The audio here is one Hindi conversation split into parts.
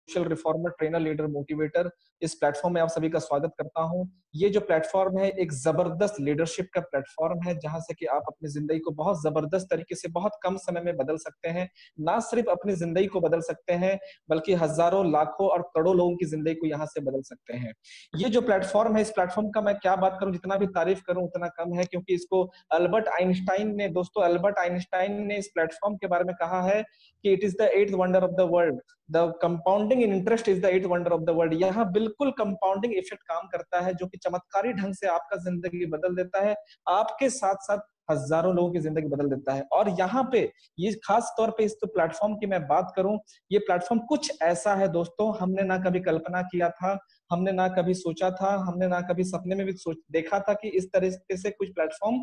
Social reformer, trainer, leader, motivator. इस प्लेटफॉर्म में आप सभी का स्वागत करता हूं। ये जो प्लेटफॉर्म है एक जबरदस्त लीडरशिप का प्लेटफॉर्म है, जहां से कि आप अपनी जिंदगी को बहुत जबरदस्त तरीके से बहुत कम समय में बदल सकते हैं। ना सिर्फ अपनी जिंदगी को बदल सकते हैं, बल्कि हजारों, लाखों और करोड़ों लोगों की जिंदगी को यहाँ से बदल सकते हैं। ये जो प्लेटफॉर्म है, इस प्लेटफॉर्म का मैं क्या बात करूं, जितना भी तारीफ करूं उतना कम है, क्योंकि इसको अल्बर्ट आइंस्टाइन ने इस प्लेटफॉर्म के बारे में कहा है कि it is the eighth wonder of the world. The compounding in interest is the eighth wonder of the world. यहाँ बिल्कुल कंपाउंडिंग इफेक्ट काम करता है, जो कि चमत्कारी ढंग से आपका जिंदगी बदल देता है, आपके साथ साथ हजारों लोगों की जिंदगी बदल देता है। और यहाँ पे ये खास तौर पे इस तो प्लेटफॉर्म की मैं बात करूं, ये प्लेटफॉर्म कुछ ऐसा है दोस्तों, हमने ना कभी कल्पना किया था, हमने ना कभी सोचा था, हमने ना कभी सपने में भी सोच देखा था कि इस तरीके से कुछ प्लेटफॉर्म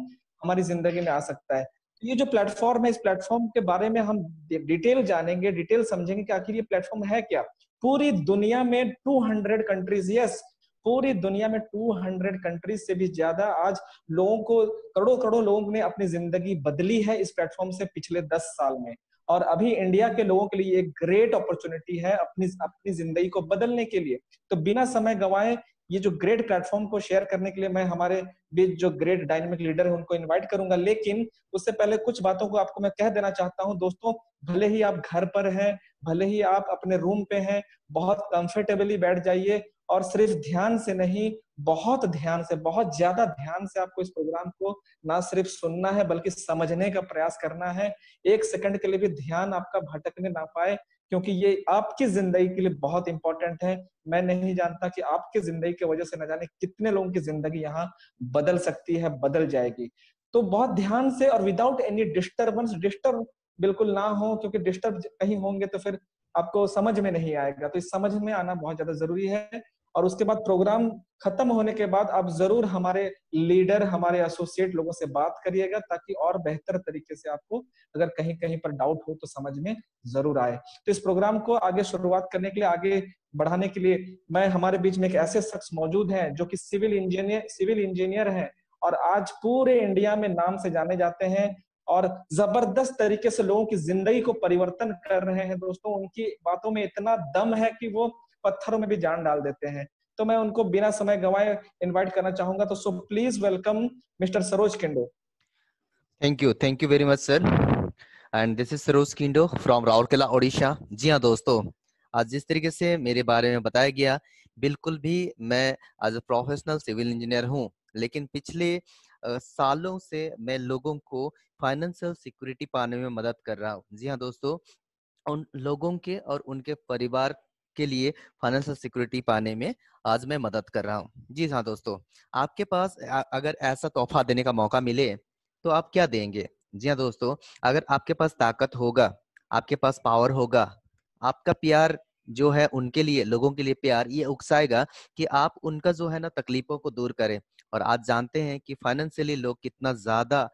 हमारी जिंदगी में आ सकता है। ये जो प्लेटफॉर्म है, इस प्लेटफॉर्म के बारे में हम डिटेल जानेंगे, डिटेल समझेंगे कि आखिर ये प्लेटफॉर्म है क्या। पूरी दुनिया में 200 कंट्रीज, यस, पूरी दुनिया में 200 कंट्रीज से भी ज्यादा आज लोगों को, करोड़ों करोड़ों लोगों ने अपनी जिंदगी बदली है इस प्लेटफॉर्म से पिछले 10 साल में। और अभी इंडिया के लोगों के लिए एक ग्रेट अपॉर्चुनिटी है अपनी अपनी जिंदगी को बदलने के लिए। तो बिना समय गंवाए ये जो ग्रेट प्लेटफॉर्म को शेयर करने के लिए मैं हमारे बीच जो ग्रेट डायनेमिक लीडर है उनको इनवाइट करूंगा। लेकिन उससे पहले कुछ बातों को आपको मैं कह देना चाहता हूं दोस्तों। भले ही आप घर पर हैं, भले ही आप अपने रूम पे हैं, बहुत कंफर्टेबली बैठ जाइए और सिर्फ ध्यान से नहीं, बहुत ध्यान से, बहुत ज्यादा ध्यान से आपको इस प्रोग्राम को ना सिर्फ सुनना है बल्कि समझने का प्रयास करना है। एक सेकंड के लिए भी ध्यान आपका भटकने ना पाए, क्योंकि ये आपकी जिंदगी के लिए बहुत इंपॉर्टेंट है। मैं नहीं जानता कि आपकी जिंदगी की वजह से न जाने कितने लोगों की जिंदगी यहाँ बदल सकती है, बदल जाएगी। तो बहुत ध्यान से और विदाउट एनी डिस्टर्बेंस, डिस्टर्ब बिल्कुल ना हो, क्योंकि डिस्टर्ब कहीं होंगे तो फिर आपको समझ में नहीं आएगा। तो इस समझ में आना बहुत ज्यादा जरूरी है। और उसके बाद प्रोग्राम खत्म होने के बाद आप जरूर हमारे लीडर, हमारे एसोसिएट लोगों से बात करिएगा, ताकि और बेहतर तरीके से आपको अगर कहीं कहीं पर डाउट हो तो समझ में जरूर आए। तो इस प्रोग्राम को आगे शुरुआत करने के लिए, आगे बढ़ाने के लिए, मैं हमारे बीच में एक ऐसे शख्स मौजूद हैं जो कि सिविल इंजीनियर हैं और आज पूरे इंडिया में नाम से जाने जाते हैं और जबरदस्त तरीके से लोगों की जिंदगी को परिवर्तन कर रहे हैं। दोस्तों, उनकी बातों में इतना दम है कि वो पत्थरों में भी जान डाल देते हैं। तो मैं उनको बिना समय गंवाए इनवाइट करना चाहूंगा। तो so please welcome mister Saroj Kindo. Thank you very much sir. And this is Saroj Kindo from Rourkela Odisha. जी हाँ दोस्तों, आज जिस तरीके से मेरे बारे में बताया गया, बिल्कुल भी मैं as a professional civil engineer हूँ, लेकिन पिछले सालों से मैं लोगों को फाइनेंशियल सिक्योरिटी पाने में मदद कर रहा हूँ। जी हाँ दोस्तों, उन लोगों के और उनके परिवार के लिए फाइनेंशियल सिक्योरिटी पाने में आज मैं मदद कर रहा हूँ। जी हाँ दोस्तों, आपके पास अगर ऐसा तोहफा देने का मौका मिले तो आप क्या देंगे? जी हाँ दोस्तों, अगर आपके पास ताकत होगा, आपके पास पावर होगा, आपका प्यार जो है उनके लिए, लोगों के लिए प्यार ये उकसाएगा कि आप उनका जो है ना तकलीफों को दूर करें। और आज जानते हैं कि फाइनेंशियली लोग कितना ज्यादा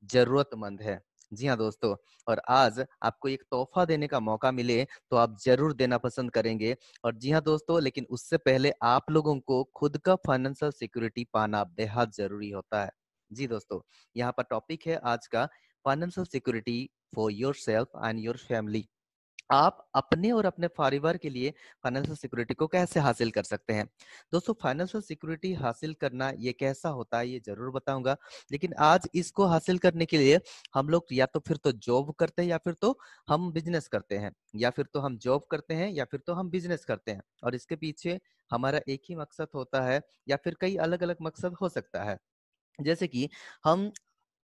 जरूरतमंद है। जी हाँ दोस्तों, और आज आपको एक तोहफा देने का मौका मिले तो आप जरूर देना पसंद करेंगे। और जी हाँ दोस्तों, लेकिन उससे पहले आप लोगों को खुद का फाइनेंशियल सिक्योरिटी पाना बेहद जरूरी होता है। जी दोस्तों, यहाँ पर टॉपिक है आज का financial security for your self and your family. आप अपने और अपने परिवार के लिए फाइनेंशियल सिक्योरिटी को कैसे हासिल कर सकते हैं? दोस्तों, फाइनेंशियल सिक्योरिटी हासिल करना ये कैसा होता है ये जरूर बताऊंगा, लेकिन आज इसको हासिल करने के लिए हम लोग या तो फिर तो जॉब करते हैं या फिर तो हम बिजनेस करते हैं, या फिर तो हम जॉब करते हैं या फिर तो हम बिजनेस करते हैं। और इसके पीछे हमारा एक ही मकसद होता है या फिर कई अलग अलग मकसद हो सकता है। जैसे कि हम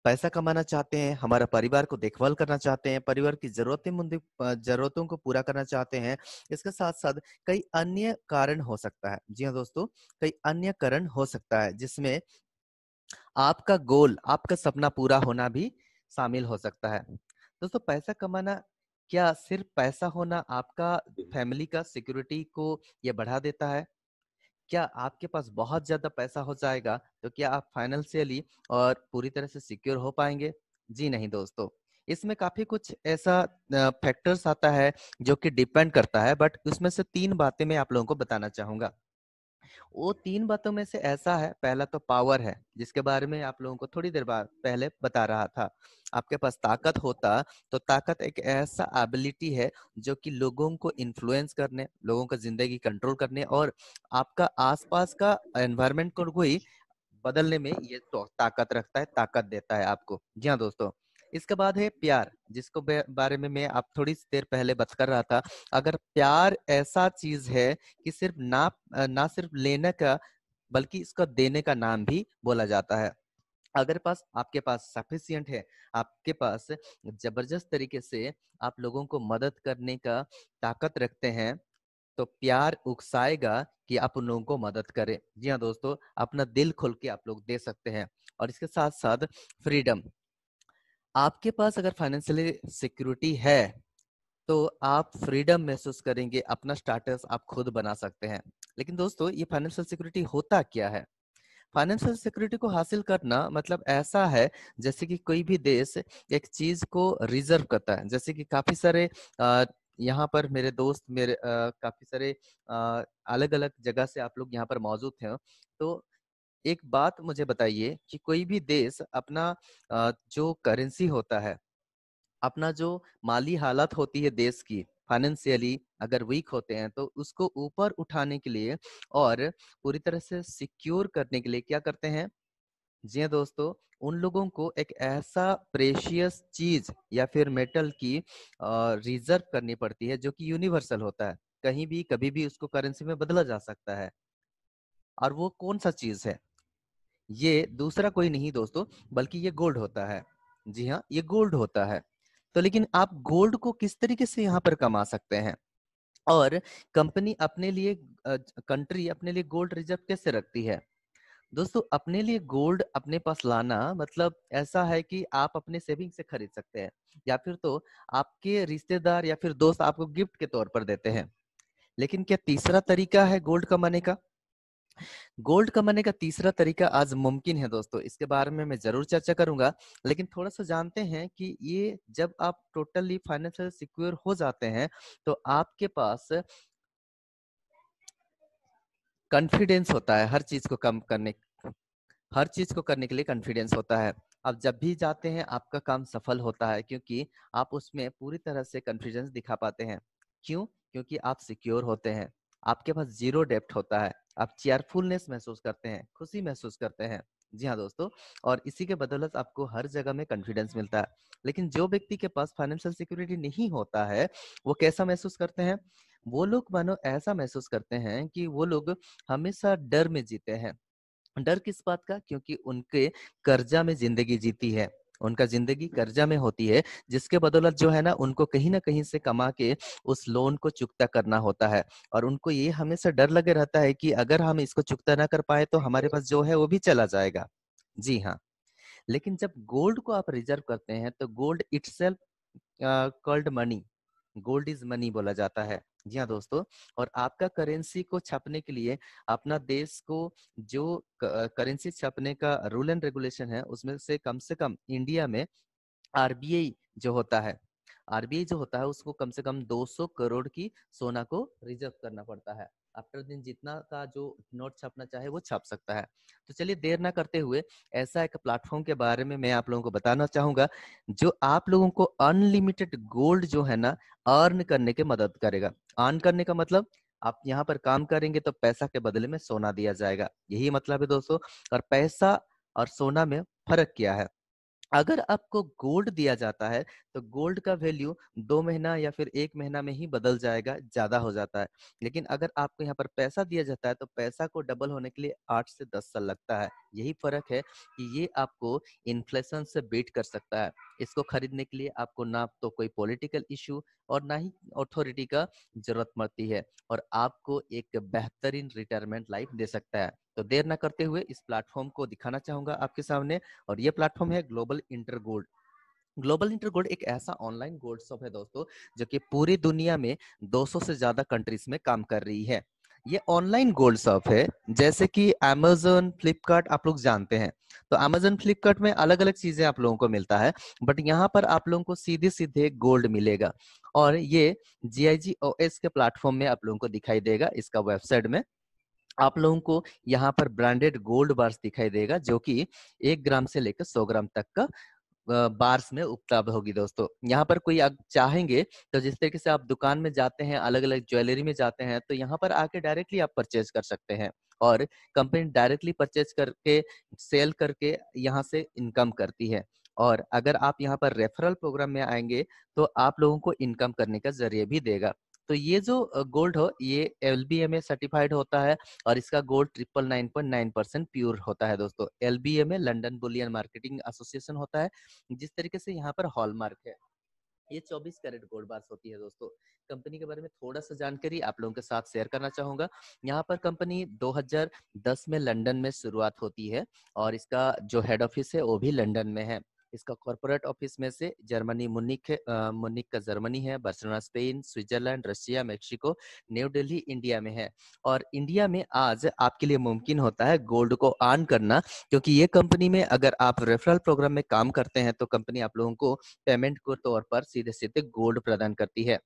पैसा कमाना चाहते हैं, हमारा परिवार को देखभाल करना चाहते हैं, परिवार की जरूरतों को पूरा करना चाहते हैं। इसके साथ साथ कई अन्य कारण हो सकता है। जी हाँ दोस्तों, कई अन्य कारण हो सकता है जिसमें आपका गोल, आपका सपना पूरा होना भी शामिल हो सकता है। दोस्तों, पैसा कमाना, क्या सिर्फ पैसा होना आपका फैमिली का सिक्योरिटी को ये बढ़ा देता है? क्या आपके पास बहुत ज्यादा पैसा हो जाएगा तो क्या आप फाइनेंशियली और पूरी तरह से सिक्योर हो पाएंगे? जी नहीं दोस्तों, इसमें काफी कुछ ऐसा फैक्टर्स आता है जो कि डिपेंड करता है, बट उसमें से तीन बातें मैं आप लोगों को बताना चाहूंगा। वो 3 बातों में से ऐसा है, पहला तो पावर है, जिसके बारे में आप लोगों को थोड़ी देर बाद पहले बता रहा था। आपके पास ताकत होता, तो ताकत एक ऐसा एबिलिटी है जो कि लोगों को इन्फ्लुएंस करने, लोगों का जिंदगी कंट्रोल करने और आपका आसपास का एनवायरनमेंट को कोई बदलने में ये तो ताकत रखता है, ताकत देता है आपको। जी हाँ दोस्तों। इसके बाद है प्यार, जिसको बारे में मैं आप थोड़ी देर पहले बात कर रहा था। अगर प्यार ऐसा चीज है कि सिर्फ ना सिर्फ लेने का बल्कि इसका देने का नाम भी बोला जाता है। अगर आपके पास सफिशियंट है, आपके पास जबरदस्त तरीके से आप लोगों को मदद करने का ताकत रखते हैं, तो प्यार उकसाएगा कि आप उन लोगों को मदद करें। जी हाँ दोस्तों, अपना दिल खोल के आप लोग दे सकते हैं। और इसके साथ साथ फ्रीडम, आपके पास अगर फाइनेंशियली सिक्योरिटी है तो आप फ्रीडम महसूस करेंगे, अपना स्टाटस आप खुद बना सकते हैं। लेकिन दोस्तों, ये फाइनेंशियल सिक्योरिटी होता क्या है? फाइनेंशियल सिक्योरिटी को हासिल करना मतलब ऐसा है जैसे कि कोई भी देश एक चीज को रिजर्व करता है। जैसे कि काफी सारे यहाँ पर मेरे दोस्त मेरे काफी सारे अलग अलग जगह से आप लोग यहाँ पर मौजूद हैं। तो एक बात मुझे बताइए कि कोई भी देश अपना जो करेंसी होता है, अपना जो माली हालत होती है देश की, फाइनेंशियली अगर वीक होते हैं, तो उसको ऊपर उठाने के लिए और पूरी तरह से सिक्योर करने के लिए क्या करते हैं? जी हाँ दोस्तों, उन लोगों को एक ऐसा प्रेशियस चीज या फिर मेटल की रिजर्व करनी पड़ती है जो कि यूनिवर्सल होता है, कहीं भी कभी भी उसको करेंसी में बदला जा सकता है। और वो कौन सा चीज है? ये दूसरा कोई नहीं दोस्तों, बल्कि ये गोल्ड होता है। जी हाँ, ये गोल्ड होता है। तो लेकिन आप गोल्ड को किस तरीके से यहाँ पर कमा सकते हैं? और कंपनी अपने लिए कंट्री अपने लिए गोल्ड रिजर्व कैसे रखती है? दोस्तों, अपने लिए गोल्ड अपने पास लाना मतलब ऐसा है कि आप अपने सेविंग से खरीद सकते हैं, या फिर तो आपके रिश्तेदार या फिर दोस्त आपको गिफ्ट के तौर पर देते हैं। लेकिन क्या तीसरा तरीका है गोल्ड कमाने का? गोल्ड कमाने का तीसरा तरीका आज मुमकिन है दोस्तों, इसके बारे में मैं जरूर चर्चा करूंगा। लेकिन थोड़ा सा जानते हैं कि ये जब आप टोटली फाइनेंशियल सिक्योर हो जाते हैं, तो आपके पास कॉन्फिडेंस होता है हर चीज को करने के लिए कॉन्फिडेंस होता है। आप जब भी जाते हैं आपका काम सफल होता है, क्योंकि आप उसमें पूरी तरह से कॉन्फिडेंस दिखा पाते हैं। क्यों? क्योंकि आप सिक्योर होते हैं, आपके पास जीरो डेप्ट होता है, आप चेयरफुलनेस महसूस करते हैं, खुशी महसूस करते हैं। जी हाँ दोस्तों, और इसी के बदौलत आपको हर जगह में कॉन्फिडेंस मिलता है। लेकिन जो व्यक्ति के पास फाइनेंशियल सिक्योरिटी नहीं होता है, वो कैसा महसूस करते हैं? वो लोग मानो ऐसा महसूस करते हैं कि वो लोग हमेशा डर में जीते हैं। डर किस बात का? क्योंकि उनके कर्जा में जिंदगी जीती है, उनका जिंदगी कर्जा में होती है, जिसके बदौलत जो है ना कहीं ना कहीं से कमा के उस लोन को चुकता करना होता है। और उनको ये हमेशा डर लगे रहता है कि अगर हम इसको चुकता ना कर पाए तो हमारे पास जो है वो भी चला जाएगा। जी हाँ। लेकिन जब गोल्ड को आप रिजर्व करते हैं, तो gold itself called money, gold is money बोला जाता है। जी हाँ दोस्तों। और आपका करेंसी को छापने के लिए अपना देश को जो करेंसी छापने का रूल एंड रेगुलेशन है, उसमें से कम इंडिया में आरबीआई जो होता है आरबीआई जो होता है उसको कम से कम 200 करोड़ की सोना को रिजर्व करना पड़ता है। आफ्टर दिन जितना का जो नोट छापना चाहे वो छाप सकता है। तो चलिए देर ना करते हुए ऐसा एक प्लेटफॉर्म के बारे में मैं आप लोगों को बताना चाहूंगा, जो आप लोगों को अनलिमिटेड गोल्ड जो है ना अर्न करने के मदद करेगा। अर्न करने का मतलब आप यहाँ पर काम करेंगे तो पैसा के बदले में सोना दिया जाएगा, यही मतलब है दोस्तों। और पैसा और सोना में फर्क क्या है? अगर आपको गोल्ड दिया जाता है तो गोल्ड का वैल्यू 2 महीना या फिर 1 महीना में ही बदल जाएगा, ज्यादा हो जाता है। लेकिन अगर आपको यहाँ पर पैसा दिया जाता है तो पैसा को डबल होने के लिए 8 से 10 साल लगता है। यही फर्क है कि ये आपको इन्फ्लेशन से बीट कर सकता है। इसको खरीदने के लिए आपको ना तो कोई पॉलिटिकल इशू और ना ही अथॉरिटी का जरूरत पड़ती है, और आपको एक बेहतरीन रिटायरमेंट लाइफ दे सकता है। तो देर ना करते हुए इस प्लेटफॉर्म को दिखाना चाहूंगा आपके सामने, और ये प्लेटफॉर्म है global inter gold. Global inter gold एक ऐसा ऑनलाइन गोल्ड शॉप है दोस्तों, जो कि पूरी दुनिया में 200 से ज्यादा कंट्रीज में काम कर रही है। ये ऑनलाइन गोल्ड शॉप है, जैसे कि अमेजोन फ्लिपकार्ट आप लोग जानते हैं। तो अमेजोन फ्लिपकार्ट में अलग अलग चीजें आप लोगों को मिलता है, बट यहाँ पर आप लोगों को सीधे सीधे गोल्ड मिलेगा। और ये GIGOS के प्लेटफॉर्म में आप लोगों को दिखाई देगा, इसका वेबसाइट में। आप लोगों को यहाँ पर ब्रांडेड गोल्ड बार्स दिखाई देगा, जो कि 1 ग्राम से लेकर 100 ग्राम तक का बार्स में उपलब्ध होगी दोस्तों। यहाँ पर कोई आप चाहेंगे तो जिस तरीके से आप दुकान में जाते हैं, अलग अलग ज्वेलरी में जाते हैं, तो यहाँ पर आके डायरेक्टली आप परचेज कर सकते हैं, और कंपनी डायरेक्टली परचेज करके सेल करके यहाँ से इनकम करती है। और अगर आप यहाँ पर रेफरल प्रोग्राम में आएंगे तो आप लोगों को इनकम करने का जरिए भी देगा। तो ये जो गोल्ड हो, ये LBMA सर्टिफाइड होता है, और इसका गोल्ड 999.9% प्योर होता है दोस्तों। LBMA London Boolean marketing association होता है। जिस तरीके से यहाँ पर हॉलमार्क है, ये 24 कैरेट गोल्ड बार्स होती है दोस्तों। कंपनी के बारे में थोड़ा सा जानकारी आप लोगों के साथ शेयर करना चाहूंगा। यहाँ पर कंपनी 2010 में लंदन में शुरुआत होती है, और इसका जो हेड ऑफिस है वो भी लंदन में है। इसका कॉर्पोरेट ऑफिस में से जर्मनी मुनिक है, मुनिक का जर्मनी है, Barcelona Spain, Switzerland, Russia, Mexico, new Delhi India में है। और इंडिया में आज आपके लिए मुमकिन होता है गोल्ड को अर्न करना, क्योंकि ये कंपनी में अगर आप रेफरल प्रोग्राम में काम करते हैं तो कंपनी आप लोगों को पेमेंट के तौर पर सीधे सीधे गोल्ड प्रदान करती है।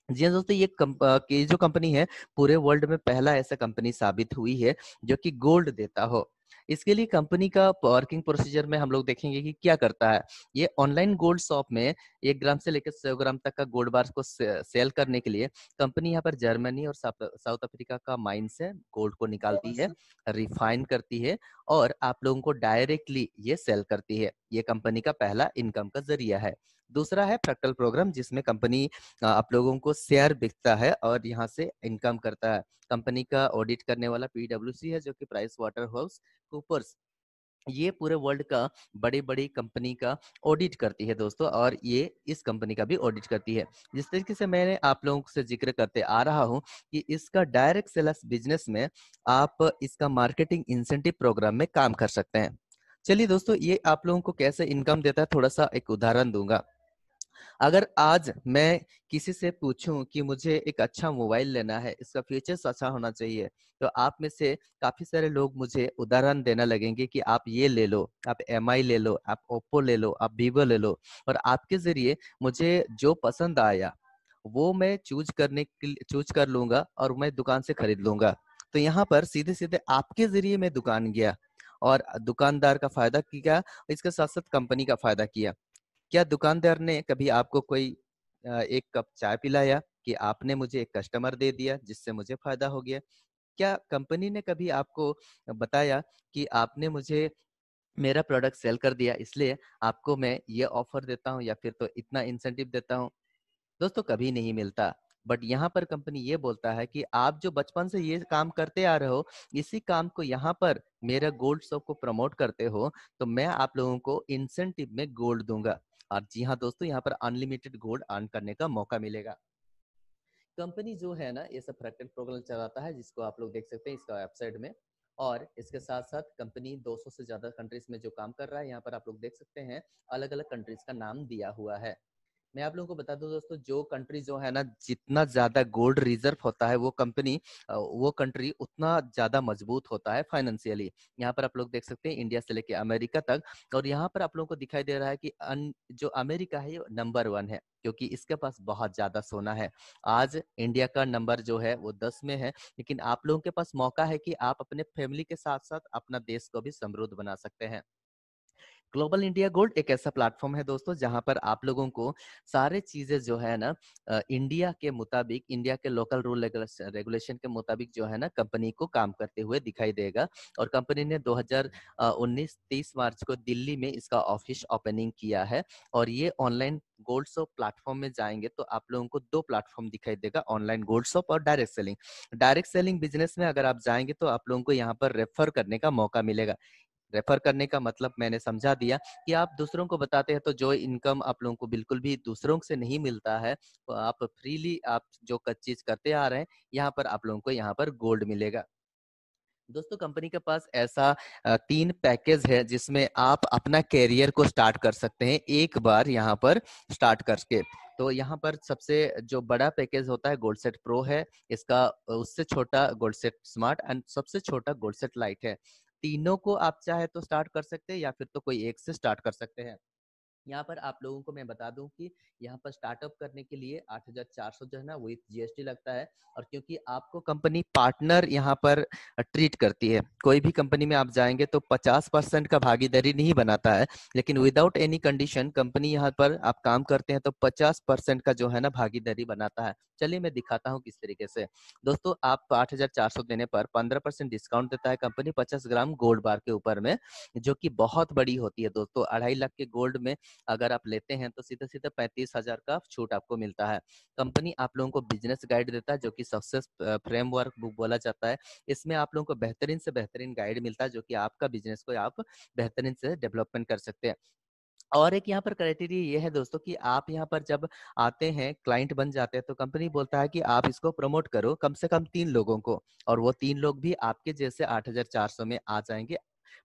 जी हाँ दोस्तों, ये जो कंपनी है पूरे वर्ल्ड में पहला ऐसा कंपनी साबित हुई है जो कि गोल्ड देता हो। इसके लिए कंपनी का वर्किंग प्रोसीजर में हम लोग देखेंगे कि क्या करता है। ये ऑनलाइन गोल्ड शॉप में 1 ग्राम से लेकर 100 ग्राम तक का गोल्ड बार को सेल करने के लिए कंपनी यहाँ पर जर्मनी और साउथ अफ्रीका का माइन से गोल्ड को निकालती है, रिफाइन करती है, और आप लोगों को डायरेक्टली ये सेल करती है। ये कंपनी का पहला इनकम का जरिया है। दूसरा है फ्रैक्टल प्रोग्राम, जिसमें कंपनी आप लोगों को शेयर बिकता है और यहाँ से इनकम करता है। कंपनी का ऑडिट करने वाला PwC है, जो कि प्राइस वाटर हाउस कूपर्स, ये पूरे वर्ल्ड का बड़ी बड़ी कंपनी का ऑडिट करती है दोस्तों, और ये इस कंपनी का भी ऑडिट करती है। जिस तरीके से मैंने आप लोगों से जिक्र करते आ रहा हूँ कि इसका डायरेक्ट सेल्स बिजनेस में आप इसका मार्केटिंग इंसेंटिव प्रोग्राम में काम कर सकते हैं। चलिए दोस्तों, ये आप लोगों को कैसे इनकम देता है थोड़ा सा एक उदाहरण दूंगा। अगर आज मैं किसी से पूछूं कि मुझे एक अच्छा मोबाइल लेना है, इसका फीचर्स अच्छा होना चाहिए, तो आप में से काफी सारे लोग मुझे उदाहरण देना लगेंगे कि आप ये ले लो, आप MI ले लो, आप ओप्पो ले लो, आप वीवो ले लो, और आपके जरिए मुझे जो पसंद आया वो मैं चूज कर लूंगा और मैं दुकान से खरीद लूंगा। तो यहाँ पर सीधे सीधे आपके जरिए मैं दुकान गया, और दुकानदार का फायदा किया, इसके साथ साथ कंपनी का फायदा किया। क्या दुकानदार ने कभी आपको कोई 1 कप चाय पिलाया कि आपने मुझे एक कस्टमर दे दिया जिससे मुझे फायदा हो गया? क्या कंपनी ने कभी आपको बताया कि आपने मुझे मेरा प्रोडक्ट सेल कर दिया, इसलिए आपको मैं ये ऑफर देता हूँ या फिर तो इतना इंसेंटिव देता हूँ? दोस्तों, कभी नहीं मिलता। बट यहाँ पर कंपनी ये बोलता है कि आप जो बचपन से ये काम करते आ रहे हो, इसी काम को यहाँ पर मेरा गोल्ड शॉप को प्रमोट करते हो, तो मैं आप लोगों को इंसेंटिव में गोल्ड दूंगा। और जी हाँ दोस्तों, यहाँ पर अनलिमिटेड गोल्ड अर्न करने का मौका मिलेगा। कंपनी जो है ना, ये सब फ्रैक्टल प्रोग्राम चलाता है, जिसको आप लोग देख सकते हैं इसका वेबसाइट में। और इसके साथ साथ कंपनी 200 से ज्यादा कंट्रीज में जो काम कर रहा है, यहाँ पर आप लोग देख सकते हैं अलग अलग कंट्रीज का नाम दिया हुआ है। मैं आप लोगों को बता दूं दोस्तों, जो कंट्री जो है ना, जितना ज्यादा गोल्ड रिजर्व होता है वो कंट्री उतना ज्यादा मजबूत होता है फाइनेंशियली। यहाँ पर आप लोग देख सकते हैं इंडिया से लेके अमेरिका तक, और यहाँ पर आप लोगों को दिखाई दे रहा है कि जो अमेरिका है ये नंबर 1 है, क्योंकि इसके पास बहुत ज्यादा सोना है। आज इंडिया का नंबर जो है वो 10 में है, लेकिन आप लोगों के पास मौका है कि आप अपने फैमिली के साथ साथ अपना देश को भी समृद्ध बना सकते हैं। ग्लोबल इंडिया गोल्ड एक ऐसा प्लेटफॉर्म है दोस्तों, जहां पर आप लोगों को सारे चीजें जो है ना, इंडिया के मुताबिक, इंडिया के लोकल रूल रेगुलेशन के मुताबिक जो है ना, कंपनी को काम करते हुए दिखाई देगा। और कंपनी ने 2019-30 मार्च को दिल्ली में इसका ऑफिस ओपनिंग किया है। और ये ऑनलाइन गोल्ड शॉप प्लेटफॉर्म में जाएंगे तो आप लोगों को 2 प्लेटफॉर्म दिखाई देगा, ऑनलाइन गोल्ड शॉप और direct selling. Direct selling business में अगर आप जाएंगे तो आप लोगों को यहाँ पर रेफर करने का मौका मिलेगा। रेफर करने का मतलब मैंने समझा दिया कि आप दूसरों को बताते हैं तो जो इनकम आप लोगों को बिल्कुल भी दूसरों से नहीं मिलता है, तो आप फ्रीली आप जो चीज करते आ रहे हैं, यहाँ पर आप लोगों को यहाँ पर गोल्ड मिलेगा। दोस्तों, कंपनी के पास ऐसा 3 पैकेज है जिसमें आप अपना कैरियर को स्टार्ट कर सकते हैं एक बार यहाँ पर स्टार्ट करके। तो यहाँ पर सबसे जो बड़ा पैकेज होता है गोल्ड सेट प्रो है, इसका उससे छोटा गोल्ड सेट स्मार्ट, एंड सबसे छोटा गोल्ड सेट लाइट है। तीनों को आप चाहे तो स्टार्ट कर सकते हैं या फिर तो कोई एक से स्टार्ट कर सकते हैं। यहाँ पर आप लोगों को मैं बता दूं कि यहाँ पर स्टार्टअप करने के लिए 8,400 जो है ना विथ जीएसटी लगता है। और क्योंकि आपको कंपनी पार्टनर यहाँ पर ट्रीट करती है, कोई भी कंपनी में आप जाएंगे तो 50% का भागीदारी नहीं बनाता है, लेकिन विदाउट एनी कंडीशन कंपनी यहाँ पर आप काम करते हैं तो 50% का जो है ना भागीदारी बनाता है। चलिए मैं दिखाता हूँ किस तरीके से। दोस्तों आप 8,400 देने पर 15% डिस्काउंट देता है कंपनी 50 ग्राम गोल्ड बार के ऊपर में, जो कि बहुत बड़ी होती है दोस्तों। 2.5 लाख के गोल्ड में अगर आप लेते हैं तो सीधा सीधा 35,000 का छूट आपको मिलता है। कंपनी आप लोगों को बिजनेस गाइड देता है जो कि सक्सेस फ्रेमवर्क बुक बोला जाता है। इसमें आप लोगों को बेहतरीन से बेहतरीन गाइड मिलता है जो कि आपका बिजनेस को आप बेहतरीन से डेवलपमेंट कर सकते हैं। और एक यहाँ पर क्राइटेरिया ये है दोस्तों कि आप यहाँ पर जब आते हैं, क्लाइंट बन जाते हैं, तो कंपनी बोलता है कि आप इसको प्रमोट करो कम से कम 3 लोगों को, और वो 3 लोग भी आपके जैसे 8,400 में आ जाएंगे,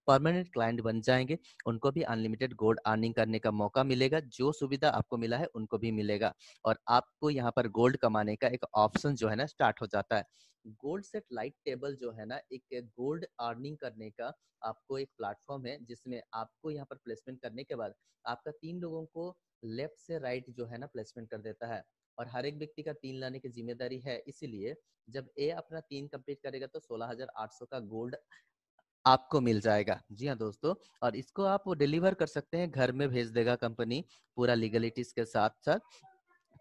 परमानेंट क्लाइंट बन जाएंगे। उनको भी अनलिमिटेड गोल्ड अर्निंग करने का मौका मिलेगा, जो सुविधा आपको मिला है उनको भी मिलेगा। और आपको यहाँ पर गोल्ड कमाने का एक ऑप्शन जो है ना स्टार्ट हो जाता है। गोल्ड सेट लाइट टेबल जो है ना एक गोल्ड अर्निंग करने का आपको एक प्लेटफॉर्म है, जिसमें आपको यहाँ पर प्लेसमेंट करने के बाद आपका 3 लोगों को लेफ्ट से राइट जो है ना प्लेसमेंट कर देता है। और हर एक व्यक्ति का 3 लाने की जिम्मेदारी है, इसीलिए जब ए अपना 3 कंप्लीट करेगा तो 16,800 का गोल्ड आपको मिल जाएगा। जी हाँ दोस्तों, और इसको आप डिलीवर कर सकते हैं, घर में भेज देगा कंपनी पूरा लीगलिटीज के साथ साथ,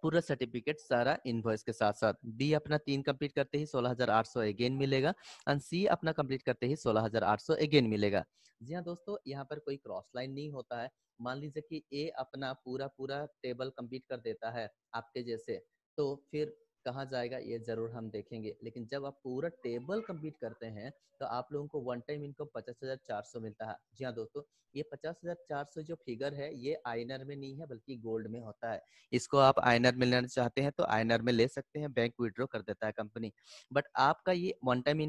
पूरा सर्टिफिकेट सारा इनवॉइस के साथ साथ। बी अपना 3 कंप्लीट करते ही 16,800 अगेन मिलेगा, एंड सी अपना कंप्लीट करते ही 16,800 अगेन मिलेगा। जी हाँ दोस्तों, यहाँ पर कोई क्रॉस लाइन नहीं होता है। मान लीजिए कि ए अपना पूरा पूरा टेबल कंप्लीट कर देता है आपके जैसे, तो फिर कहाँ जाएगा ये जरूर हम देखेंगे। लेकिन जब आप पूरा टेबल कंप्लीट करते हैं तो आप लोगों को वन टाइम इनकम 50,400 मिलता है। जी हाँ दोस्तों, ये 50,400 जो फिगर है ये आईएनआर में नहीं है बल्कि गोल्ड में होता है। इसको आप आईएनआर में लेना चाहते हैं तो आईएनआर में ले सकते हैं, बैंक विड्रॉ कर देता है कंपनी। बट आपका ये वन टाइम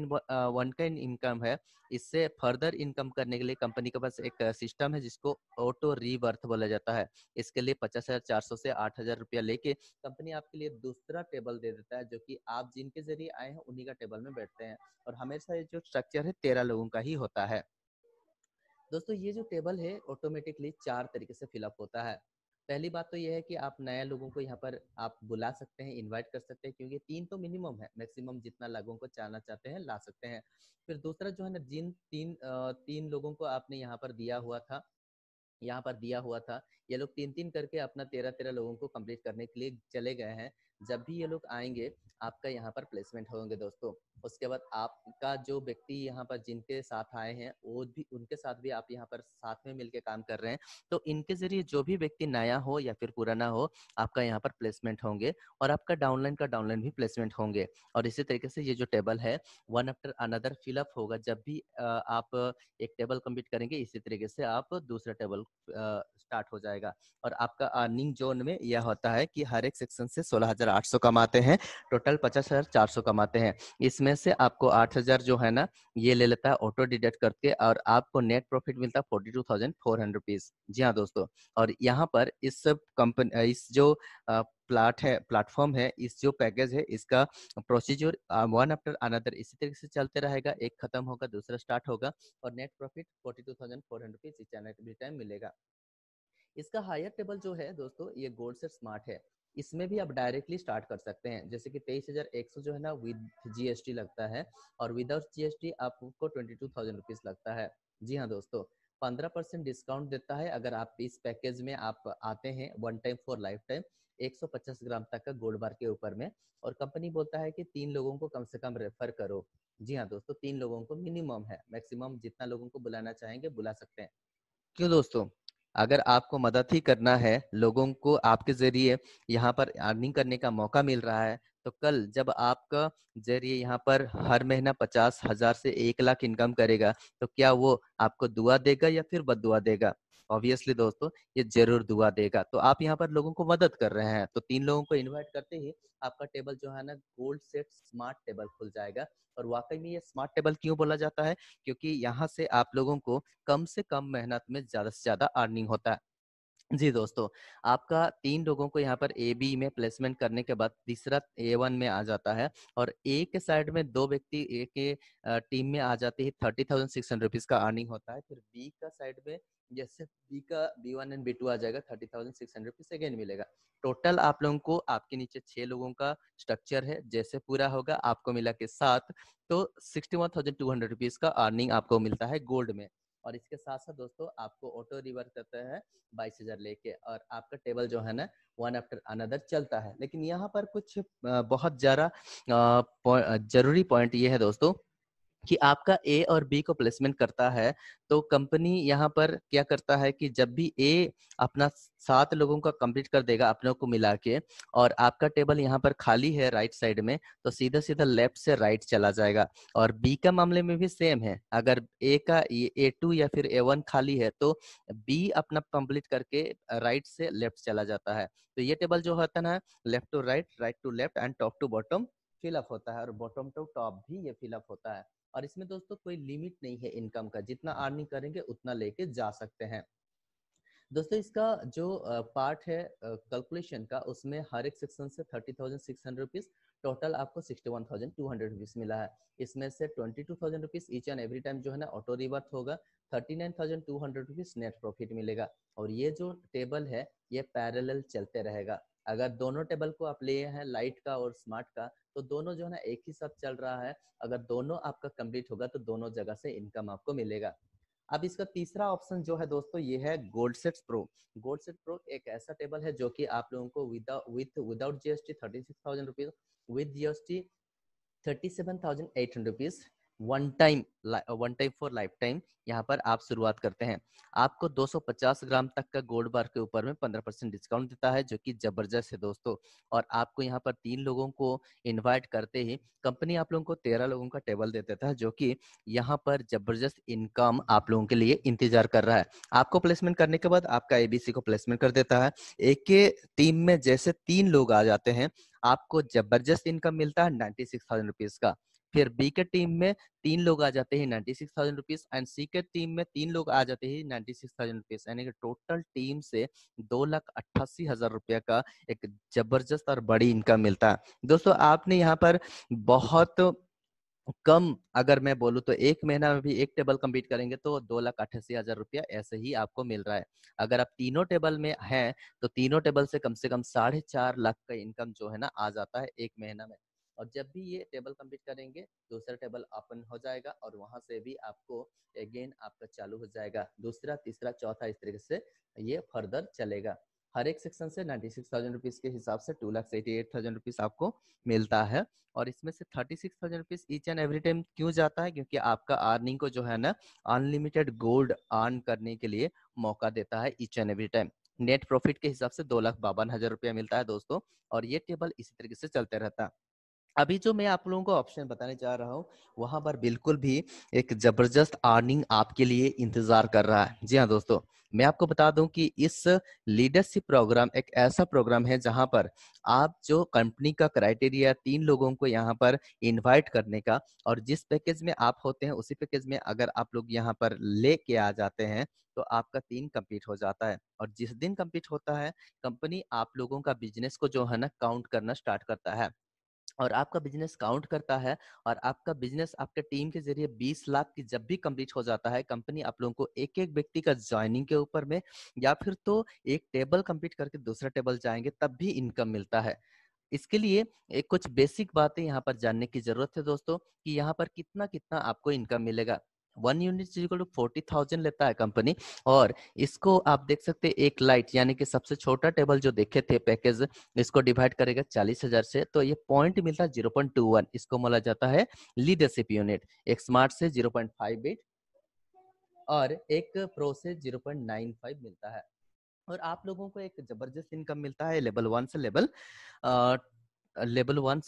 इनकम है। इससे फर्दर इनकम करने के लिए कंपनी के पास एक सिस्टम है जिसको ऑटो रीबर्थ बोला जाता है। इसके लिए 50,400 से 8,000 रुपया लेके कंपनी आपके लिए दूसरा टेबल दे देता है, जो कि आप जिनके जरिए आए हैं उन्हीं का टेबल में बैठते हैं। और हमेशा ये जो स्ट्रक्चर है 13 लोगों का ही होता है। दोस्तों ये जो टेबल है ऑटोमेटिकली 4 तरीके से फिलअप होता है। पहली बात तो ये है कि आप नए लोगों को यहाँ पर आप बुला सकते हैं, इनवाइट कर सकते हैं, क्योंकि 3 तो मिनिमम है, मैक्सिमम जितना लोगों को चाहना चाहते हैं ला सकते हैं। फिर दूसरा जो है ना, जिन 3 लोगों को आपने यहाँ पर दिया हुआ था, ये लोग 3-3 करके अपना 13-13 लोगों को कंप्लीट करने के लिए चले गए हैं। जब भी ये लोग आएंगे आपका यहाँ पर प्लेसमेंट होंगे दोस्तों। उसके बाद आपका जो व्यक्ति यहाँ पर जिनके साथ आए हैं वो भी, उनके साथ भी आप यहाँ पर साथ में मिलके काम कर रहे हैं, तो इनके जरिए जो भी व्यक्ति नया हो या फिर पुराना हो आपका यहाँ पर प्लेसमेंट होंगे, और आपका डाउनलाइन भी प्लेसमेंट होंगे। और इसी तरीके से ये जो टेबल है वन आफ्टर अनदर फिलअप होगा। जब भी आप एक टेबल कंप्लीट करेंगे, इसी तरीके से आप दूसरा टेबल स्टार्ट हो जाएगा। और आपका अर्निंग जोन में यह होता है कि हर एक सेक्शन से 16,800 कमाते हैं, टोटल 50,400 कमाते हैं। इसमें से आपको 8,000 जो है ना ये ले लेता है ऑटो डिडक्ट करके, और आपको नेट प्रॉफिट मिलता है 42,400 रुपीज। जी हाँ दोस्तों, और यहाँ पर इस सब कंपनी, इस जो प्लेटफॉर्म है, इस जो पैकेज है, इसका प्रोसीजर वन आफ्टर अनदर इसी तरीके से चलते रहेगा। एक खत्म होगा दूसरा स्टार्ट होगा, और net profit 42,400 rupees each and every time मिलेगा। इसका हायर टेबल जो है दोस्तों ये गोल्ड से स्मार्ट है। इसमें भी आप डायरेक्टली स्टार्ट कर सकते हैं, जैसे कि 23,100 जो है ना विद जीएसटी लगता है, और विदाउट जीएसटी आपको 22,000 रुपीज लगता है। जी हाँ दोस्तों, 15% डिस्काउंट देता है अगर आप इस पैकेज में आप आते हैं one time for life time, 150 ग्राम तक का गोल्ड बार के ऊपर में। और कंपनी बोलता है कि 3 लोगों को कम से कम रेफर करो। जी हाँ दोस्तों, 3 लोगों को मिनिमम है, मैक्सिमम जितना लोगों को बुलाना चाहेंगे बुला सकते हैं। क्यों दोस्तों, अगर आपको मदद ही करना है, लोगों को आपके जरिए यहाँ पर अर्निंग करने का मौका मिल रहा है, तो कल जब आपका जरिए यहाँ पर हर महीना 50,000 से 1 लाख इनकम करेगा, तो क्या वो आपको दुआ देगा या फिर बददुआ देगा? ऑब्वियसली दोस्तों ये जरूर दुआ देगा। तो आप यहाँ पर लोगों को मदद कर रहे हैं, तो 3 लोगों को इनवाइट करते ही आपका टेबल जो है ना गोल्ड सेट स्मार्ट टेबल खुल जाएगा। और वाकई में ये स्मार्ट टेबल क्यों बोला जाता है? क्योंकि यहाँ से आप लोगों को कम से कम मेहनत में ज्यादा से ज्यादा अर्निंग होता है। जी दोस्तों, आपका 3 लोगों को यहाँ पर ए, बी में प्लेसमेंट करने के बाद तीसरा A1 में आ जाता है और ए के साइड में 2 व्यक्ति ए के टीम में आ जाते ही 30,600 रुपीज़ का अर्निंग होता है। फिर बी का साइड में जैसे बी का B1 एंड B2 आ जाएगा 30,600 रुपीज़ अगेन मिलेगा। टोटल आप लोगों को आपके नीचे 6 लोगों का स्ट्रक्चर है, जैसे पूरा होगा आपको मिला के 7 तो 61,200 रुपीज़ का अर्निंग आपको मिलता है गोल्ड में। और इसके साथ-साथ दोस्तों आपको ऑटो रिवर्स करता है 22,000 लेके और आपका टेबल जो है ना वन आफ्टर अनदर चलता है। लेकिन यहाँ पर कुछ बहुत ज़्यादा जरूरी पॉइंट ये है दोस्तों कि आपका ए और बी को प्लेसमेंट करता है तो कंपनी यहाँ पर क्या करता है कि जब भी ए अपना 7 लोगों का कंप्लीट कर देगा अपनों को मिला के और आपका टेबल यहाँ पर खाली है राइट साइड में तो सीधा सीधा लेफ्ट से राइट चला जाएगा। और बी का मामले में भी सेम है, अगर ए का A2 या फिर A1 खाली है तो बी अपना कंप्लीट करके राइट से लेफ्ट चला जाता है। तो ये टेबल जो होता है ना left to right, right to left and top to bottom fill up होता है और बॉटम टू टॉप भी ये फिलअप होता है। और इसमें दोस्तों कोई लिमिट नहीं है इनकम का, जितना अर्निंग करेंगे उतना लेके जा सकते हैं। दोस्तों इसका जो पार्ट है कैलकुलेशन का उसमें हर एक सेक्शन से 30,600 रुपीज टोटल आपको 61,200 रुपीज मिला है। इसमें से 22,000 rupees each and every time जो है ना ऑटो रिवर्स होगा, 39,200 रुपीज नेट प्रॉफिट मिलेगा। और ये जो टेबल है ये पैरेलल चलते रहेगा। अगर दोनों टेबल को आप लिए हैं लाइट का और स्मार्ट का तो दोनों जो है ना एक ही साथ चल रहा है। अगर दोनों आपका कंप्लीट होगा तो दोनों जगह से इनकम आपको मिलेगा। अब इसका तीसरा ऑप्शन जो है दोस्तों ये है gold sets pro. Gold set pro एक ऐसा टेबल है जो कि आप लोगों को without GST 36,000 rupees, with GST 37,800 rupees one time for life time यहाँ पर आप शुरुआत करते हैं। आपको 250 ग्राम तक का गोल्ड बार के ऊपर में 15% डिस्काउंट देता है जो कि जबरदस्त है दोस्तों। और आपको यहाँ पर 3 लोगों को इनवाइट करते ही कंपनी आप लोगों को 13 लोगों का टेबल दे देता है जो कि यहाँ पर जबरदस्त इनकम आप लोगों के लिए इंतजार कर रहा है। आपको प्लेसमेंट करने के बाद आपका एबीसी को प्लेसमेंट कर देता है। एक के टीम में जैसे 3 लोग आ जाते हैं आपको जबरदस्त इनकम मिलता है 96,000 रुपीज का। फिर बी के टीम में 3 लोग आ जाते हैं 96,000 रुपीज एंड सी के टीम में 3 लोग आ जाते हैं 96,000 रुपीज, यानी कि टोटल टीम से 2,88,000 रुपया का एक जबरदस्त और बड़ी इनकम मिलता है। दोस्तों आपने यहाँ पर बहुत कम, अगर मैं बोलूँ तो एक महीना में भी एक टेबल कंप्लीट करेंगे तो 2,88,000 रुपया ऐसे ही आपको मिल रहा है। अगर आप तीनों टेबल में हैं तो तीनों टेबल से कम 4.5 लाख का इनकम जो है ना आ जाता है एक महीना में। और जब भी ये टेबल कंप्लीट करेंगे दूसरा टेबल ओपन हो जाएगा और वहां से भी आपको अगेन आपका चालू हो जाएगा, दूसरा तीसरा चौथा इस तरीके से ये फर्दर चलेगा। हर एक सेक्शन से 96,000 रुपीज के हिसाब से 2,88,000 रुपीज आपको मिलता है। और इसमें से 36,000 rupees each and every time क्यों जाता है, क्योंकि आपका अर्निंग को जो है ना अनलिमिटेड गोल्ड अर्न करने के लिए मौका देता है each and every time. Net profit के हिसाब से 2,52,000 रुपया मिलता है दोस्तों। और ये टेबल इसी तरीके से चलते रहता है। अभी जो मैं आप लोगों को ऑप्शन बताने जा रहा हूँ वहां पर बिल्कुल भी एक जबरदस्त अर्निंग आपके लिए इंतजार कर रहा है। जी हाँ दोस्तों, मैं आपको बता दूं कि इस लीडरशिप प्रोग्राम एक ऐसा प्रोग्राम है जहां पर आप जो कंपनी का क्राइटेरिया 3 लोगों को यहाँ पर इनवाइट करने का और जिस पैकेज में आप होते हैं उसी पैकेज में अगर आप लोग यहाँ पर लेके आ जाते हैं तो आपका 3 कंप्लीट हो जाता है। और जिस दिन कंप्लीट होता है कंपनी आप लोगों का बिजनेस को जो है ना काउंट करना स्टार्ट करता है। और आपका बिजनेस काउंट करता है और आपका बिजनेस आपके टीम के जरिए 20 लाख की जब भी कंप्लीट हो जाता है कंपनी आप लोगों को एक एक व्यक्ति का ज्वाइनिंग के ऊपर में या फिर तो एक टेबल कंप्लीट करके दूसरा टेबल जाएंगे तब भी इनकम मिलता है। इसके लिए एक कुछ बेसिक बातें यहाँ पर जानने की जरूरत है दोस्तों कि यहाँ पर कितना कितना आपको इनकम मिलेगा। 1 यूनिट इक्वल टू 40,000 लेता है कंपनी। और इसको आप देख सकते हैं एक लाइट यानी कि सबसे छोटा टेबल जो देखे थे पैकेज इसको डिवाइड करेगा 40,000 से तो ये पॉइंट मिलता है 0.21, इसको बोला जाता है लीडरशिप यूनिट। एक स्मार्ट से 0.58 और एक प्रो से 0.95 मिलता है। और आप लोगों को एक जबरदस्त इनकम मिलता है लेवल 1 से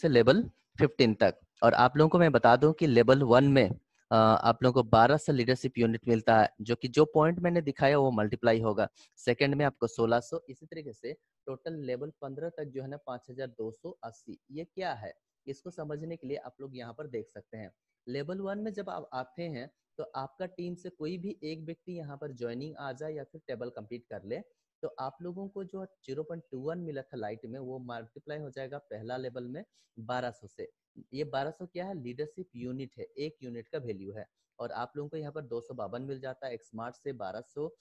लेवल 15 तक। और आप लोगों को मैं बता दूं कि लेवल 1 में आप लोगों को 12 से लीडरशिप यूनिट मिलता है जो कि जो पॉइंट मैंने दिखाया वो मल्टीप्लाई होगा। सेकंड में आपको 1600, इसी तरीके से टोटल लेवल 15 तक जो है ना 5,280। ये क्या है इसको समझने के लिए आप लोग यहाँ पर देख सकते हैं। लेवल 1 में जब आप आते हैं तो आपका टीम से कोई भी एक व्यक्ति यहाँ पर ज्वाइनिंग आ जाए या फिर टेबल कंप्लीट कर ले तो आप लोगों को जो 0.21 मिला था लाइट में, वो मल्टीप्लाई हो जाएगा पहला लेवल में 1200 से। ये 1200 क्या है? लीडरशिप यूनिट है, एक यूनिट का वैल्यू है। और आप लोगों को यहाँ पर 252 मिल जाता है। एक स्मार्ट से 1200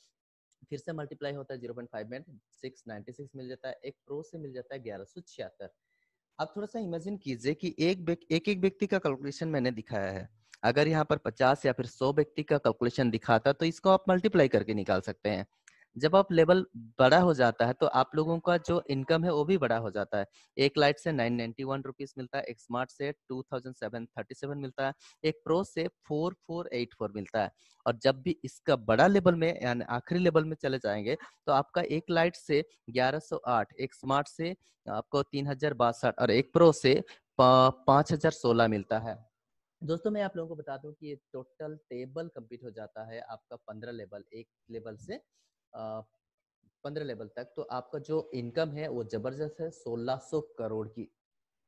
फिर से मल्टीप्लाई होता है 0.5 में 696 मिल जाता है। एक प्रो से मिल जाता है 1176। आप थोड़ा सा इमेजिन कीजिए कि एक व्यक्ति का कैलकुलेशन मैंने दिखाया है। अगर यहाँ पर 50 या फिर 100 व्यक्ति का कैलकुलेशन दिखाता तो इसको आप मल्टीप्लाई करके निकाल सकते हैं। जब आप लेवल बड़ा हो जाता है तो आप लोगों का जो इनकम है वो भी बड़ा हो जाता है। एक लाइट से 991 रुपीज मिलता है, एक स्मार्ट से 2737 मिलता है, एक प्रो से 4484 मिलता है। और जब भी इसका बड़ा लेवल में यानी आखिरी लेवल में चले जाएंगे तो आपका एक लाइट से 1108, एक स्मार्ट से आपको 3062 और एक प्रो से 5016 मिलता है। दोस्तों मैं आप लोगों को बता दूं कि ये टोटल टेबल कंप्लीट हो जाता है आपका 15 लेवल, एक लेवल से 15 लेवल तक। तो आपका जो इनकम है वो जबरदस्त है, 1600 करोड़ की।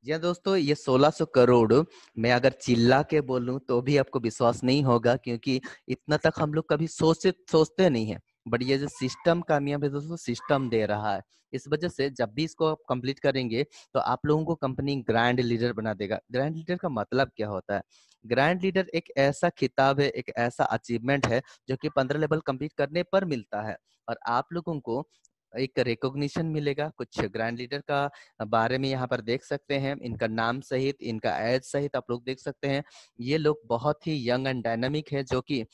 जी हाँ दोस्तों, ये 1600 करोड़ मैं अगर चिल्ला के बोलूं तो भी आपको विश्वास नहीं होगा, क्योंकि इतना तक हम लोग कभी सोचते नहीं है। बट ये जो सिस्टम कामयाब है दोस्तों, सिस्टम दे रहा है। इस वजह से जब भी इसको आप कंप्लीट करेंगे तो आप लोगों को कंपनी ग्रैंड लीडर बना देगा। ग्रैंड लीडर का मतलब क्या होता है? ग्रैंड लीडर एक ऐसा खिताब है, एक ऐसा अचीवमेंट है जो कि 15 लेवल कंप्लीट करने पर मिलता है। और आप लोगों को एक रिकॉग्निशन मिलेगा। कुछ ग्रैंड लीडर का बारे में यहाँ पर देख सकते हैं, इनका नाम सहित, इनका एज सहित आप लोग देख सकते हैं। ये लोग बहुत ही यंग एंड डायनामिक है, जो कि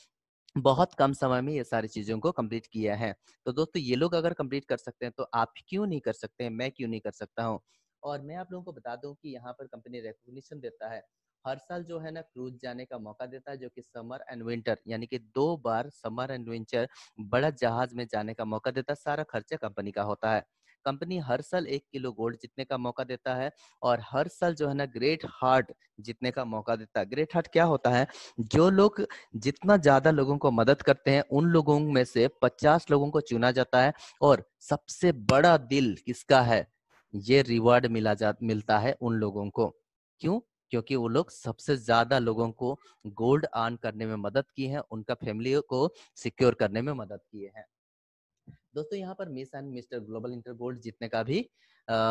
बहुत कम समय में ये सारी चीजों को कंप्लीट किया है। तो दोस्तों ये लोग अगर कंप्लीट कर सकते हैं तो आप क्यों नहीं कर सकते हैं? मैं क्यों नहीं कर सकता हूँ? और मैं आप लोगों को बता दूं कि यहाँ पर कंपनी रिकॉग्निशन देता है। हर साल जो है ना क्रूज जाने का मौका देता है, जो कि समर एंड विंटर, यानी कि 2 बार समर एंड विंटर बड़ा जहाज में जाने का मौका देता है। सारा खर्चा कंपनी का होता है। कंपनी हर साल 1 किलो गोल्ड जीतने का मौका देता है। और हर साल जो है ना ग्रेट हार्ट जीतने का मौका देता है। ग्रेट हार्ट क्या होता है? जो लोग जितना ज्यादा लोगों को मदद करते हैं उन लोगों में से 50 लोगों को चुना जाता है। और सबसे बड़ा दिल किसका है? ये रिवार्ड मिलता है उन लोगों को। क्यों? क्योंकि वो लोग सबसे ज्यादा लोगों को गोल्ड अर्न करने में मदद की है, उनका फैमिली को सिक्योर करने में मदद किए हैं। दोस्तों यहाँ पर miss and mister global inter gold जीतने का भी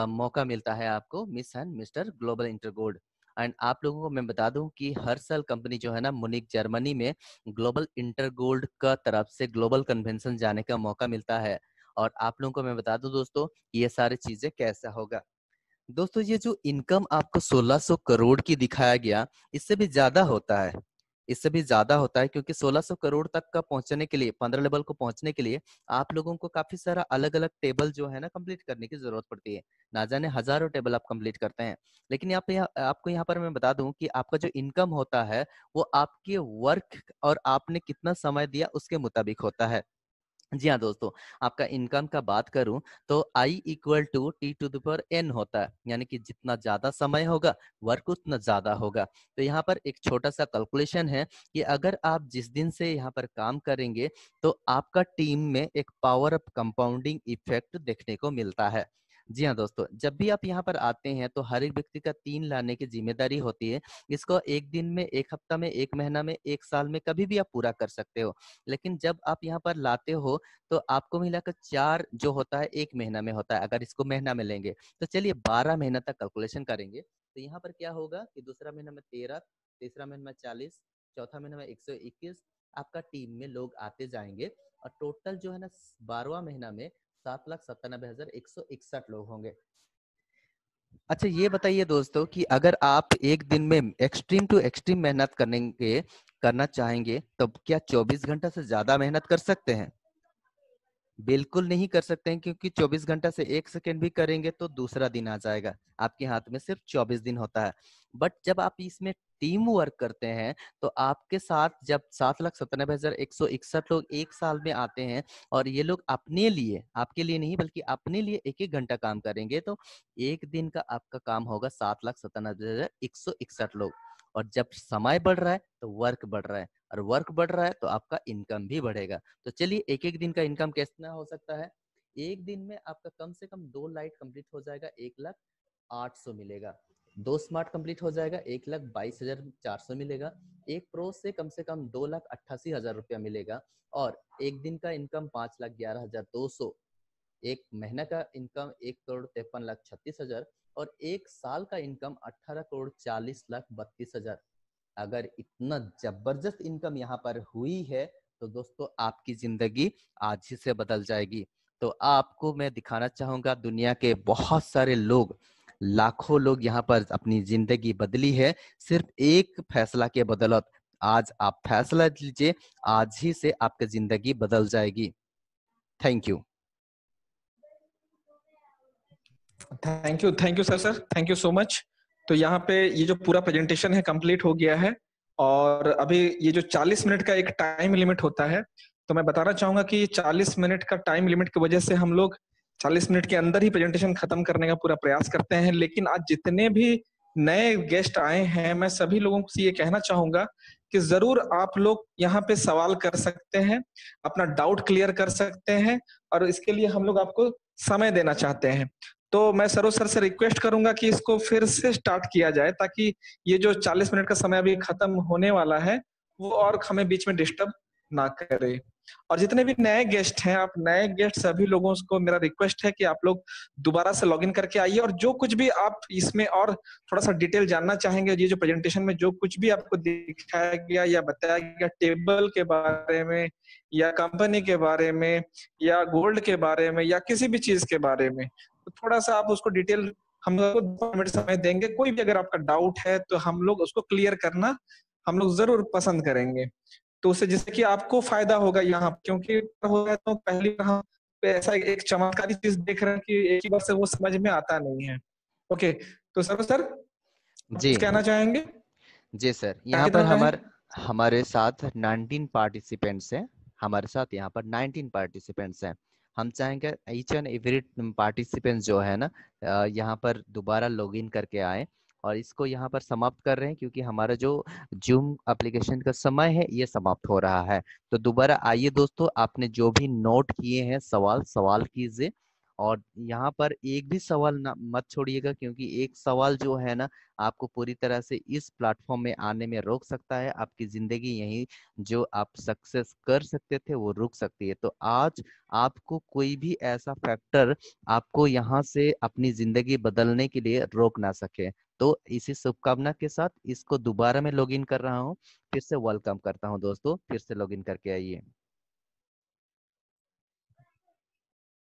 मौका मिलता है आपको, miss and mister global inter gold. And आप लोगों को मैं बता दूं कि हर साल कंपनी जो है ना मुनिक जर्मनी में ग्लोबल इंटर गोल्ड का तरफ से ग्लोबल कन्वेंशन जाने का मौका मिलता है। और आप लोगों को मैं बता दूं दोस्तों ये सारी चीजें कैसा होगा। दोस्तों ये जो इनकम आपको 1600 करोड़ की दिखाया गया, इससे भी ज्यादा होता है। इससे भी ज्यादा होता है, क्योंकि 1600 करोड़ तक का पहुंचने के लिए, 15 लेवल को पहुंचने के लिए आप लोगों को काफी सारा अलग अलग टेबल जो है ना कंप्लीट करने की जरूरत पड़ती है। ना जाने हजारों टेबल आप कंप्लीट करते हैं। लेकिन आपको यहाँ पर मैं बता दूं कि आपका जो इनकम होता है वो आपके वर्क और आपने कितना समय दिया उसके मुताबिक होता है। जी हाँ दोस्तों, आपका इनकम का बात करूं तो I = T⁴ होता है, यानी कि जितना ज्यादा समय होगा वर्क उतना ज्यादा होगा। तो यहाँ पर एक छोटा सा कैलकुलेशन है कि अगर आप जिस दिन से यहाँ पर काम करेंगे तो आपका टीम में एक पावर अप कंपाउंडिंग इफेक्ट देखने को मिलता है। जी हाँ दोस्तों, जब भी आप यहाँ पर आते हैं तो हर एक व्यक्ति का 3 लाने की जिम्मेदारी होती है। इसको एक दिन में, एक हफ्ता में, एक महीना में, एक साल में कभी भी आप पूरा कर सकते हो। लेकिन जब आप यहाँ पर लाते हो तो आपको मिलाकर 4 जो होता है 1 महीना में होता है। अगर इसको महीना में लेंगे तो चलिए 12 महीना तक कैलकुलेशन करेंगे। तो यहाँ पर क्या होगा कि दूसरा महीना में 13, तीसरा महीना में 40, चौथा महीना में 121 आपका टीम में लोग आते जाएंगे। और टोटल जो है ना 12वां महीना में 7,97,161 लोग होंगे। अच्छा ये बताइए दोस्तों कि अगर आप एक दिन में एक्सट्रीम टू एक्सट्रीम मेहनत करना चाहेंगे तो क्या 24 घंटा से ज्यादा मेहनत कर सकते हैं? बिल्कुल नहीं कर सकते हैं, क्योंकि 24 घंटा से 1 सेकेंड भी करेंगे तो दूसरा दिन आ जाएगा। आपके हाथ में सिर्फ 24 दिन होता है। बट जब आप इसमें टीम वर्क करते हैं तो आपके साथ जब 7,97,161 लोग एक साल में आते हैं और ये लोग अपने लिए, आपके लिए नहीं बल्कि अपने लिए एक एक घंटा काम करेंगे, तो एक दिन का आपका काम होगा 7,97,161 लोग। और जब समय बढ़ रहा है तो वर्क बढ़ रहा है, और वर्क बढ़ रहा है तो आपका इनकम भी बढ़ेगा। तो चलिए एक एक दिन का इनकम कितना हो सकता है। एक दिन में आपका कम से कम 2 लाइट कंप्लीट हो जाएगा, 1,08,000 मिलेगा। 2 स्मार्ट कंप्लीट हो जाएगा, 1,22,400 मिलेगा। एक प्रो से कम 2,88,000 रुपया मिलेगा। और एक दिन का इनकम 5,11,200 एक महीना का इनकम 1,53,36,000 और एक साल का इनकम 18,40,32,000। अगर इतना जबरदस्त इनकम यहाँ पर हुई है तो दोस्तों आपकी जिंदगी आज ही से बदल जाएगी। तो आपको मैं दिखाना चाहूंगा, दुनिया के बहुत सारे लोग, लाखों लोग यहाँ पर अपनी जिंदगी बदली है सिर्फ एक फैसला के बदौलत। आज आप फैसला लीजिए, आज ही से आपकी जिंदगी बदल जाएगी। Thank you. Thank you sir, thank you so much. तो यहाँ पे ये जो पूरा प्रेजेंटेशन है कंप्लीट हो गया है, और अभी ये जो 40 मिनट का एक टाइम लिमिट होता है, तो मैं बताना चाहूंगा कि 40 मिनट का टाइम लिमिट की वजह से हम लोग 40 मिनट के अंदर ही प्रेजेंटेशन खत्म करने का पूरा प्रयास करते हैं। लेकिन आज जितने भी नए गेस्ट आए हैं, मैं सभी लोगों से ये कहना चाहूंगा कि जरूर आप लोग यहाँ पे सवाल कर सकते हैं, अपना डाउट क्लियर कर सकते हैं, और इसके लिए हम लोग आपको समय देना चाहते हैं। तो मैं सरोज सर से रिक्वेस्ट करूंगा कि इसको फिर से स्टार्ट किया जाए, ताकि ये जो 40 मिनट का समय अभी खत्म होने वाला है वो और हमें बीच में डिस्टर्ब ना करे। और जितने भी नए गेस्ट हैं, आप नए गेस्ट सभी लोगों को मेरा रिक्वेस्ट है कि आप लोग दोबारा से लॉगिन करके आइए, और जो कुछ भी आप इसमें और थोड़ा सा डिटेल जानना चाहेंगे, ये जो प्रेजेंटेशन में जो कुछ भी आपको दिखाया गया या बताया गया टेबल के बारे में, या कंपनी के बारे में, या गोल्ड के बारे में, या किसी भी चीज के बारे में, तो थोड़ा सा आप उसको डिटेल हम लोग को 2 मिनट समय देंगे। कोई भी अगर आपका डाउट है तो हम लोग उसको क्लियर करना हम लोग जरूर पसंद करेंगे, तो उससे जिससे कि आपको फायदा होगा यहाँ, क्योंकि हो गया तो पहली बार हम ऐसा एक चमत्कारी चीज देख रहे हैं कि एक ही बार से वो समझ में आता नहीं है। ओके, तो सर आप जी कुछ कहना चाहेंगे? जी सर, टाइम यहाँ पर कितना रहा है? हमारे साथ 19 पार्टिसिपेंट्स हैं। हमारे साथ यहाँ पर 19 पार्टिसिपेंट्स हैं। हम चाहेंगे ईच एंड एवरी पार्टिसिपेंट जो है ना, यहाँ पर दोबारा लॉगिन करके आए, और इसको यहाँ पर समाप्त कर रहे हैं क्योंकि हमारा जो जूम एप्लीकेशन का समय है ये समाप्त हो रहा है। तो दोबारा आइए दोस्तों, आपने जो भी नोट किए हैं सवाल कीजिए, और यहाँ पर एक भी सवाल ना मत छोड़िएगा, क्योंकि एक सवाल जो है ना आपको पूरी तरह से इस प्लेटफॉर्म में आने में रोक सकता है। आपकी जिंदगी यही जो आप सक्सेस कर सकते थे वो रुक सकती है। तो आज आपको कोई भी ऐसा फैक्टर आपको यहाँ से अपनी जिंदगी बदलने के लिए रोक ना सके। तो इसी शुभकामना के साथ इसको दोबारा मैं लॉगिन कर रहा हूँ, फिर से वेलकम करता हूँ दोस्तों, फिर से लॉगिन करके आइए।